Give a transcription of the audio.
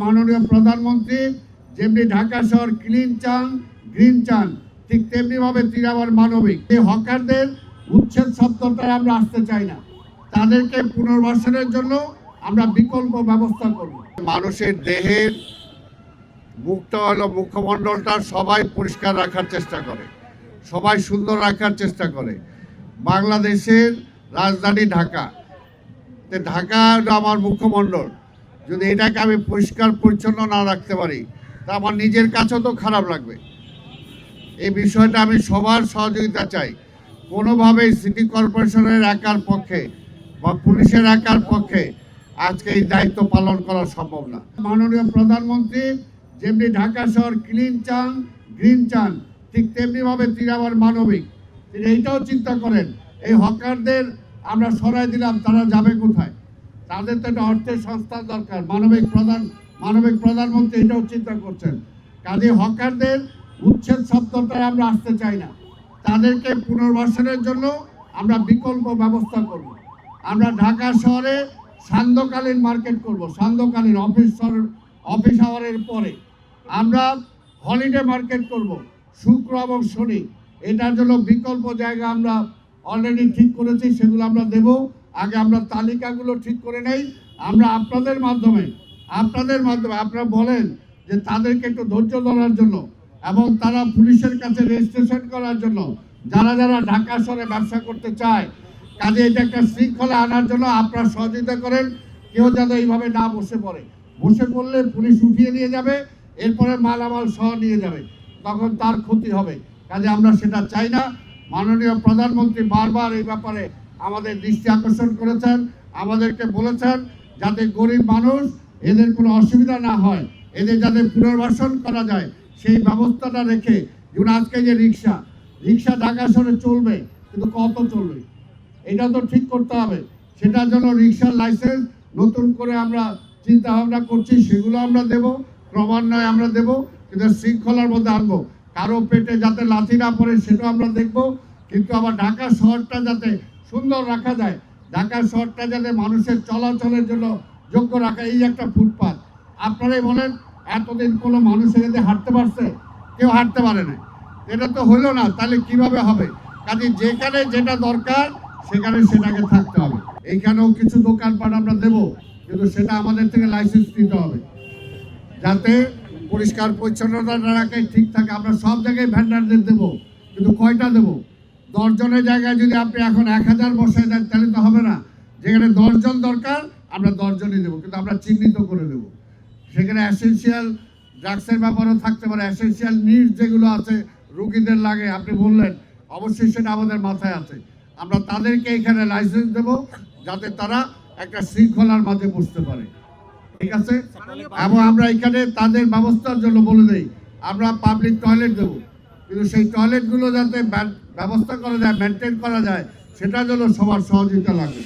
মাননীয় প্রধানমন্ত্রী যেমনি ঢাকা শহর ক্লিন চান, গ্রিন চান, ঠিক তেমনি ভাবে তিনি আবার মানবিক। এই হকারদের উচ্ছেদ শব্দটা আমরা আসতে চাই না, তাদেরকে পুনর্বাসনের জন্য আমরা বিকল্প ব্যবস্থা করব। মানুষের দেহের মুখটা হলো মুখমণ্ডলটা সবাই পরিষ্কার রাখার চেষ্টা করে, সবাই সুন্দর রাখার চেষ্টা করে। বাংলাদেশের রাজধানী ঢাকা, ঢাকা আমার মুখমণ্ডল, যদি এটাকে আমি পরিষ্কার পরিচ্ছন্ন না রাখতে পারি তা আমার নিজের কাছেও তো খারাপ লাগবে। এই বিষয়টা আমি সবার সহযোগিতা চাই। কোনোভাবেই সিটি কর্পোরেশনের একার পক্ষে বা পুলিশের একার পক্ষে আজকে এই দায়িত্ব পালন করা সম্ভব না। মাননীয় প্রধানমন্ত্রী যেমনি ঢাকা শহর ক্লিন চান, গ্রিন চান, ঠিক তেমনিভাবে তিনি আবার মানবিক। তিনি এইটাও চিন্তা করেন এই হকারদের আমরা সরাই দিলাম, তারা যাবে কোথায়? তাদের তো একটা অর্থের সংস্থান দরকার। মানবিক প্রধানমন্ত্রী এটাও চিন্তা করছেন। কাজে হকারদের উচ্ছেদ শব্দটা আমরা আসতে চাই না, তাদেরকে পুনর্বাসনের জন্য আমরা বিকল্প ব্যবস্থা করব। আমরা ঢাকা শহরে সান্ধ্যকালীন মার্কেট করব, সান্ধ্যকালীন অফিস আওয়ারের পরে আমরা হলিডে মার্কেট করব শুক্র এবং শনি। এটার জন্য বিকল্প জায়গা আমরা অলরেডি ঠিক করেছি, সেগুলো আমরা দেব। আগে আমরা তালিকাগুলো ঠিক করে নেই। আমরা আপনাদের মাধ্যমে আপনারা বলেন যে তাদেরকে একটু ধৈর্য ধরার জন্য এবং তারা পুলিশের কাছে রেজিস্ট্রেশন করার জন্য যারা ঢাকা শহরে ব্যবসা করতে চায়, কাজে এটা একটা শৃঙ্খলা আনার জন্য আপনারা সহযোগিতা করেন। কেউ যেন এইভাবে না বসে পড়লে পুলিশ উঠিয়ে নিয়ে যাবে, এরপরে মালামাল সহ নিয়ে যাবে, তখন তার ক্ষতি হবে। কাজে আমরা সেটা চাই না। মাননীয় প্রধানমন্ত্রী বারবার এই ব্যাপারে আমাদের দৃষ্টি আকর্ষণ করেছেন, আমাদেরকে বলেছেন যাতে গরিব মানুষ এদের কোনো অসুবিধা না হয়, এদের যাতে পুনর্বাসন করা যায় সেই ব্যবস্থাটা রেখে। যেমন আজকে যে রিক্সা ঢাকা শহরে চলবে, কিন্তু কত চলবে এটা তো ঠিক করতে হবে। সেটার জন্য রিক্সার লাইসেন্স নতুন করে আমরা চিন্তা ভাবনা করছি, সেগুলো আমরা দেব, ক্রমান্বয়ে আমরা দেব, কিন্তু শৃঙ্খলার মধ্যে আনবো। কারো পেটে যাতে লাথি না পড়ে সেটাও আমরা দেখব, কিন্তু আবার ঢাকা শহরটা যাতে সুন্দর রাখা যায়, ঢাকা শহরটা যাতে মানুষের চলাচলের জন্য যোগ্য রাখা। এই একটা ফুটপাথ, আপনারাই বলেন এতদিন কোনো মানুষ এখানে হাঁটতে পারছে? কেউ হাঁটতে পারে না। এটা তো হলো না, তাহলে কিভাবে হবে? কাজে যেখানে যেটা দরকার সেখানে সেটাকে থাকতে হবে। এইখানেও কিছু দোকানপাট আমরা দেব, কিন্তু সেটা আমাদের থেকে লাইসেন্স নিতে হবে, যাতে পরিষ্কার পরিচ্ছন্নতা রাখাই ঠিক থাকে। আমরা সব জায়গায় ভ্যান্ডারদের দেবো, কিন্তু কয়টা দেবো? 10 জনের জায়গায় যদি আপনি এখন 1000 বসায় দেন তাহলে তো হবে না। যেখানে 10 জন দরকার আমরা 10 জনই দেবো, কিন্তু আমরা চিহ্নিত করে দেবো। সেখানে অ্যাসেনশিয়াল ড্রাগসের ব্যাপারও থাকতে পারে, অ্যাসেনশিয়াল নিডস যেগুলো আছে রুগীদের লাগে, আপনি বললেন, অবশ্যই সেটা আমাদের মাথায় আছে। আমরা তাদেরকে এখানে লাইসেন্স দেবো যাতে তারা একটা শৃঙ্খলার মাঝে বসতে পারে, ঠিক আছে? এবং আমরা এখানে তাদের ব্যবস্থার জন্য বলে দেই আমরা পাবলিক টয়লেট দেবো, কিন্তু সেই টয়লেটগুলো যাতে ব্যবস্থা করা যায়, মেনটেন করা যায়, সেটার জন্য সবার সহযোগিতা লাগবে।